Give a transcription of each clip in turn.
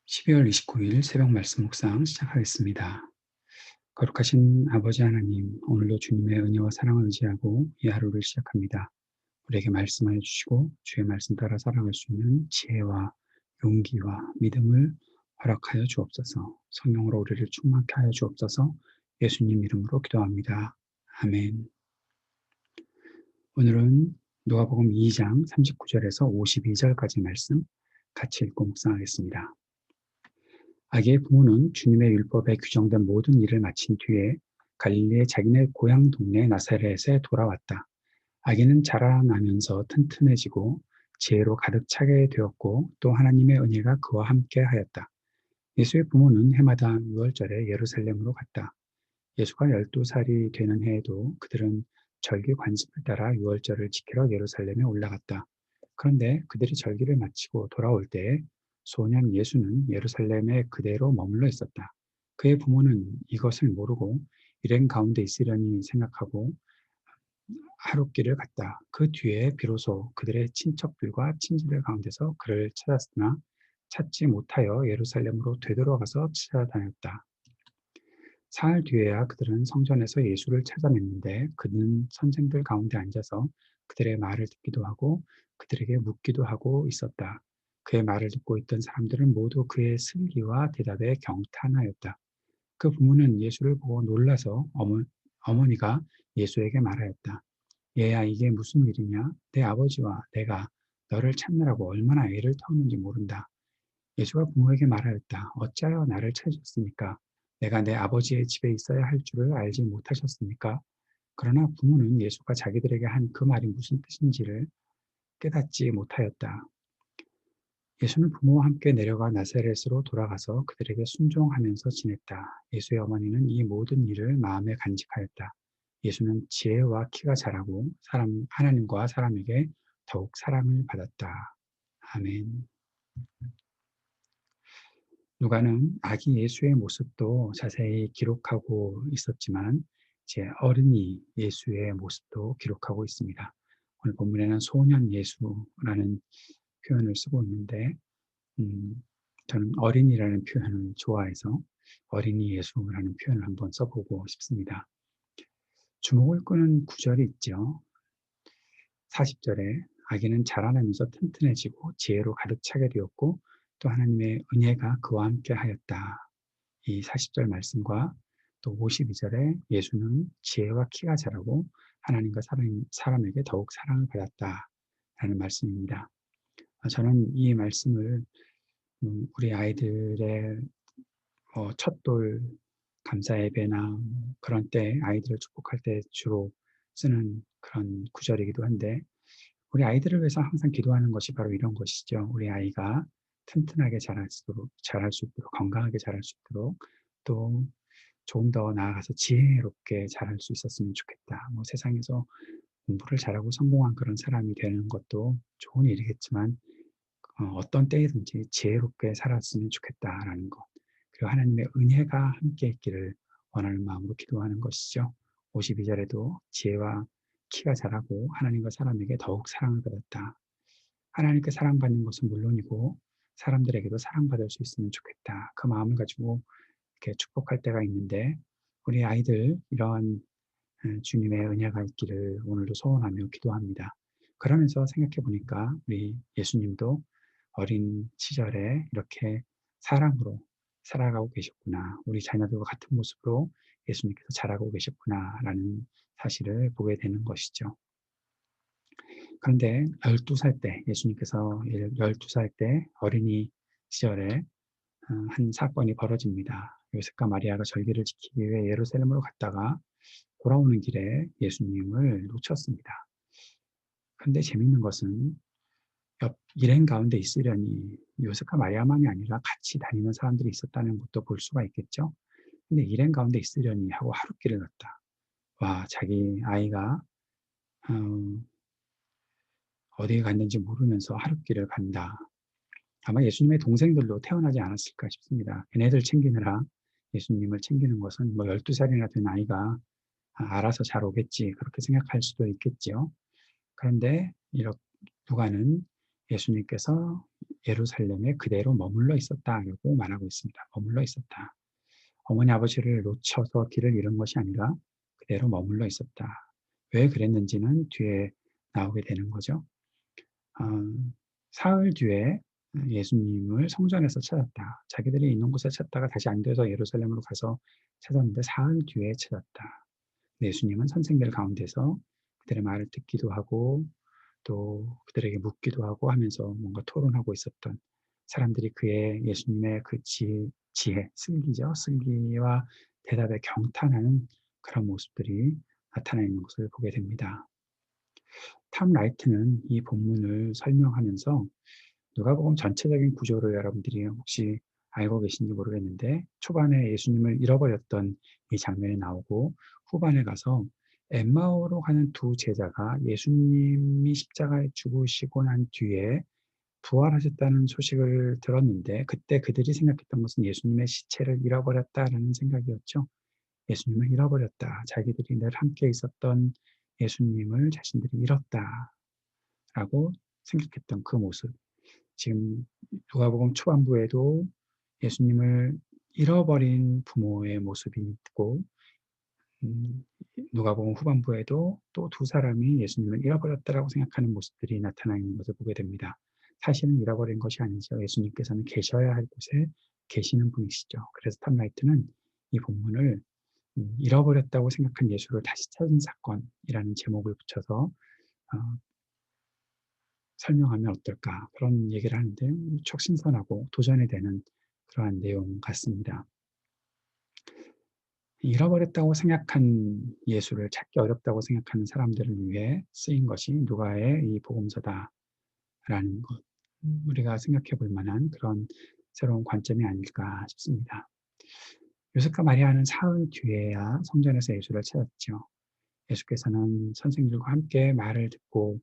12월 29일 새벽 말씀 묵상 시작하겠습니다. 거룩하신 아버지 하나님, 오늘도 주님의 은혜와 사랑을 의지하고 이 하루를 시작합니다. 우리에게 말씀하여 주시고 주의 말씀 따라 살아갈 수 있는 지혜와 용기와 믿음을 허락하여 주옵소서. 성령으로 우리를 충만케 하여 주옵소서. 예수님 이름으로 기도합니다. 아멘. 오늘은 누가복음 2장 39절에서 52절까지 말씀 같이 읽고 묵상하겠습니다. 아기의 부모는 주님의 율법에 규정된 모든 일을 마친 뒤에 갈릴리의 자기네 고향 동네 나사렛에 돌아왔다. 아기는 자라나면서 튼튼해지고 지혜로 가득 차게 되었고 또 하나님의 은혜가 그와 함께 하였다. 예수의 부모는 해마다 6월절에 예루살렘으로 갔다. 예수가 12살이 되는 해에도 그들은 절기 관습을 따라 6월절을 지키러 예루살렘에 올라갔다. 그런데 그들이 절기를 마치고 돌아올 때에 소년 예수는 예루살렘에 그대로 머물러 있었다. 그의 부모는 이것을 모르고 일행 가운데 있으려니 생각하고 하룻길을 갔다. 그 뒤에 비로소 그들의 친척들과 친지들 가운데서 그를 찾았으나 찾지 못하여 예루살렘으로 되돌아가서 찾아다녔다. 사흘 뒤에야 그들은 성전에서 예수를 찾아냈는데 그는 선생들 가운데 앉아서 그들의 말을 듣기도 하고 그들에게 묻기도 하고 있었다. 그의 말을 듣고 있던 사람들은 모두 그의 슬기와 대답에 경탄하였다. 그 부모는 예수를 보고 놀라서 어머니가 예수에게 말하였다. 얘야, 이게 무슨 일이냐? 내 아버지와 내가 너를 찾느라고 얼마나 애를 태우는지 모른다. 예수가 부모에게 말하였다. 어찌하여 나를 찾으셨습니까? 내가 내 아버지의 집에 있어야 할 줄을 알지 못하셨습니까? 그러나 부모는 예수가 자기들에게 한 그 말이 무슨 뜻인지를 깨닫지 못하였다. 예수는 부모와 함께 내려가 나사렛으로 돌아가서 그들에게 순종하면서 지냈다. 예수의 어머니는 이 모든 일을 마음에 간직하였다. 예수는 지혜와 키가 자라고 하나님과 사람에게 더욱 사랑을 받았다. 아멘. 누가는 아기 예수의 모습도 자세히 기록하고 있었지만 이제 어린이 예수의 모습도 기록하고 있습니다. 오늘 본문에는 소년 예수라는 표현을 쓰고 있는데 저는 어린이라는 표현을 좋아해서 어린이 예수라는 표현을 한번 써보고 싶습니다. 주목을 끄는 구절이 있죠. 40절에 아기는 자라나면서 튼튼해지고 지혜로 가득 차게 되었고 또 하나님의 은혜가 그와 함께 하였다. 이 40절 말씀과 또 52절에 예수는 지혜와 키가 자라고 하나님과 사람에게 더욱 사랑을 받았다라는 말씀입니다. 저는 이 말씀을 우리 아이들의 첫돌 감사 예배나 그런 때 아이들을 축복할 때 주로 쓰는 그런 구절이기도 한데 우리 아이들을 위해서 항상 기도하는 것이 바로 이런 것이죠. 우리 아이가 튼튼하게 자랄 수 있도록 건강하게 자랄 수 있도록 또 조금 더 나아가서 지혜롭게 자랄 수 있었으면 좋겠다. 세상에서 공부를 잘하고 성공한 그런 사람이 되는 것도 좋은 일이겠지만 어떤 때이든지 지혜롭게 살았으면 좋겠다라는 것. 그리고 하나님의 은혜가 함께 있기를 원하는 마음으로 기도하는 것이죠. 52절에도 지혜와 키가 자라고 하나님과 사람에게 더욱 사랑을 받았다. 하나님께 사랑받는 것은 물론이고 사람들에게도 사랑받을 수 있으면 좋겠다. 그 마음을 가지고 이렇게 축복할 때가 있는데 우리 아이들 이러한 주님의 은혜가 있기를 오늘도 소원하며 기도합니다. 그러면서 생각해 보니까 우리 예수님도 어린 시절에 이렇게 사랑으로 살아가고 계셨구나. 우리 자녀들과 같은 모습으로 예수님께서 자라고 계셨구나라는 사실을 보게 되는 것이죠. 그런데 12살 때 예수님께서 12살 때 어린이 시절에 한 사건이 벌어집니다. 요셉과 마리아가 절기를 지키기 위해 예루살렘으로 갔다가 돌아오는 길에 예수님을 놓쳤습니다. 그런데 재밌는 것은 옆 일행 가운데 있으려니 요셉과 마리아만이 아니라 같이 다니는 사람들이 있었다는 것도 볼 수가 있겠죠. 근데 일행 가운데 있으려니 하고 하룻길을 갔다. 와, 자기 아이가 어디에 갔는지 모르면서 하룻길을 간다. 아마 예수님의 동생들도 태어나지 않았을까 싶습니다. 걔네들 챙기느라 예수님을 챙기는 것은 12살이나 된 아이가 알아서 잘 오겠지 그렇게 생각할 수도 있겠지요. 그런데 누가는 예수님께서 예루살렘에 그대로 머물러 있었다라고 말하고 있습니다. 머물러 있었다. 어머니 아버지를 놓쳐서 길을 잃은 것이 아니라 그대로 머물러 있었다. 왜 그랬는지는 뒤에 나오게 되는 거죠. 어, 사흘 뒤에 예수님을 성전에서 찾았다. 자기들이 있는 곳에 찾다가 다시 안 돼서 예루살렘으로 가서 찾았는데 사흘 뒤에 찾았다. 예수님은 선생들 가운데서 그들의 말을 듣기도 하고 또 그들에게 묻기도 하고 하면서 뭔가 토론하고 있었던 사람들이 그의 예수님의 그 지혜, 슬기죠. 슬기와 대답에 경탄하는 그런 모습들이 나타나 있는 것을 보게 됩니다. 탐 라이트는 이 본문을 설명하면서 누가복음 전체적인 구조를 여러분들이 혹시 알고 계신지 모르겠는데 초반에 예수님을 잃어버렸던 이 장면이 나오고 후반에 가서 엠마오로 가는 두 제자가 예수님이 십자가에 죽으시고 난 뒤에 부활하셨다는 소식을 들었는데 그때 그들이 생각했던 것은 예수님의 시체를 잃어버렸다라는 생각이었죠. 예수님을 잃어버렸다. 자기들이 늘 함께 있었던 예수님을 자신들이 잃었다라고 생각했던 그 모습. 지금 누가복음 초반부에도 예수님을 잃어버린 부모의 모습이 있고 누가복음 후반부에도 또 두 사람이 예수님을 잃어버렸다라고 생각하는 모습들이 나타나 있는 것을 보게 됩니다. 사실은 잃어버린 것이 아니죠. 예수님께서는 계셔야 할 곳에 계시는 분이시죠. 그래서 탐라이트는 이 본문을 잃어버렸다고 생각한 예수를 다시 찾은 사건이라는 제목을 붙여서 설명하면 어떨까 그런 얘기를 하는데 무척 신선하고 도전이 되는 그러한 내용 같습니다. 잃어버렸다고 생각한 예수를 찾기 어렵다고 생각하는 사람들을 위해 쓰인 것이 누가의 이 복음서다라는 것. 우리가 생각해 볼 만한 그런 새로운 관점이 아닐까 싶습니다. 요셉과 마리아는 사흘 뒤에야 성전에서 예수를 찾았죠. 예수께서는 선생님들과 함께 말을 듣고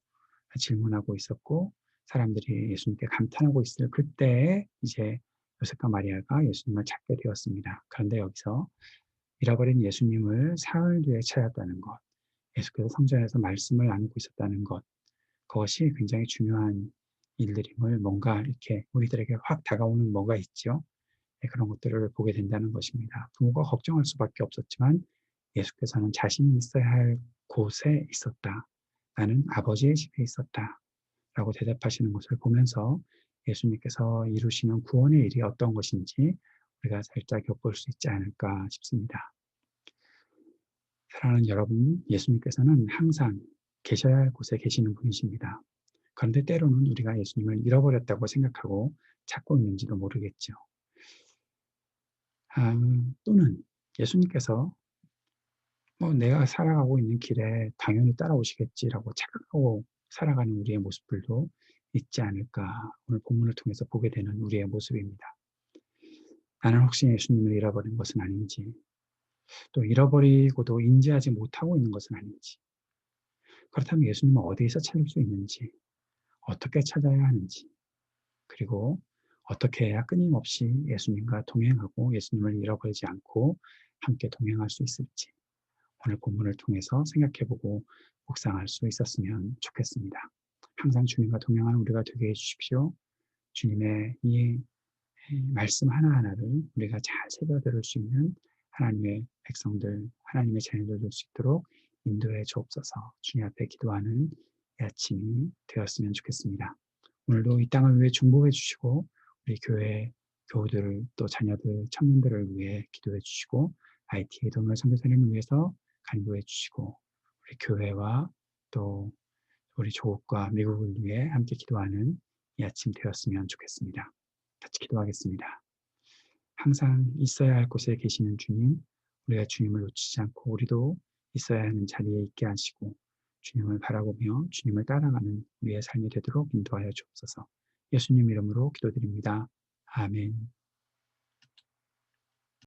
질문하고 있었고 사람들이 예수님께 감탄하고 있을 그때에 이제 요셉과 마리아가 예수님을 찾게 되었습니다. 그런데 여기서 잃어버린 예수님을 사흘 뒤에 찾았다는 것, 예수께서 성전에서 말씀을 나누고 있었다는 것, 그것이 굉장히 중요한 일들임을 뭔가 이렇게 우리들에게 확 다가오는 뭐가 있죠. 그런 것들을 보게 된다는 것입니다. 부모가 걱정할 수밖에 없었지만 예수께서는 자신이 있어야 할 곳에 있었다. 나는 아버지의 집에 있었다. 라고 대답하시는 것을 보면서 예수님께서 이루시는 구원의 일이 어떤 것인지 우리가 살짝 엿볼 수 있지 않을까 싶습니다. 사랑하는 여러분, 예수님께서는 항상 계셔야 할 곳에 계시는 분이십니다. 그런데 때로는 우리가 예수님을 잃어버렸다고 생각하고 찾고 있는지도 모르겠죠. 또는 예수님께서 내가 살아가고 있는 길에 당연히 따라오시겠지라고 착각하고 살아가는 우리의 모습들도 있지 않을까 오늘 본문을 통해서 보게 되는 우리의 모습입니다. 나는 혹시 예수님을 잃어버린 것은 아닌지 또 잃어버리고도 인지하지 못하고 있는 것은 아닌지 그렇다면 예수님은 어디에서 찾을 수 있는지 어떻게 찾아야 하는지 그리고 어떻게 해야 끊임없이 예수님과 동행하고 예수님을 잃어버리지 않고 함께 동행할 수 있을지 오늘 본문을 통해서 생각해보고 묵상할 수 있었으면 좋겠습니다. 항상 주님과 동행하는 우리가 되게 해주십시오. 주님의 이 말씀 하나하나를 우리가 잘 새겨들을 수 있는 하나님의 백성들, 하나님의 자녀들 될 수 있도록 인도해 주옵소서. 주님 앞에 기도하는 이 아침이 되었으면 좋겠습니다. 오늘도 이 땅을 위해 중보해 주시고 우리 교회 교우들 또 자녀들 청년들을 위해 기도해 주시고 IT 동료 선교사님을 위해서 간구해 주시고 우리 교회와 또 우리 조국과 미국을 위해 함께 기도하는 이 아침 되었으면 좋겠습니다. 같이 기도하겠습니다. 항상 있어야 할 곳에 계시는 주님, 우리가 주님을 놓치지 않고 우리도 있어야 하는 자리에 있게 하시고 주님을 바라보며 주님을 따라가는 우리의 삶이 되도록 인도하여 주옵소서. 예수님 이름으로 기도드립니다. 아멘.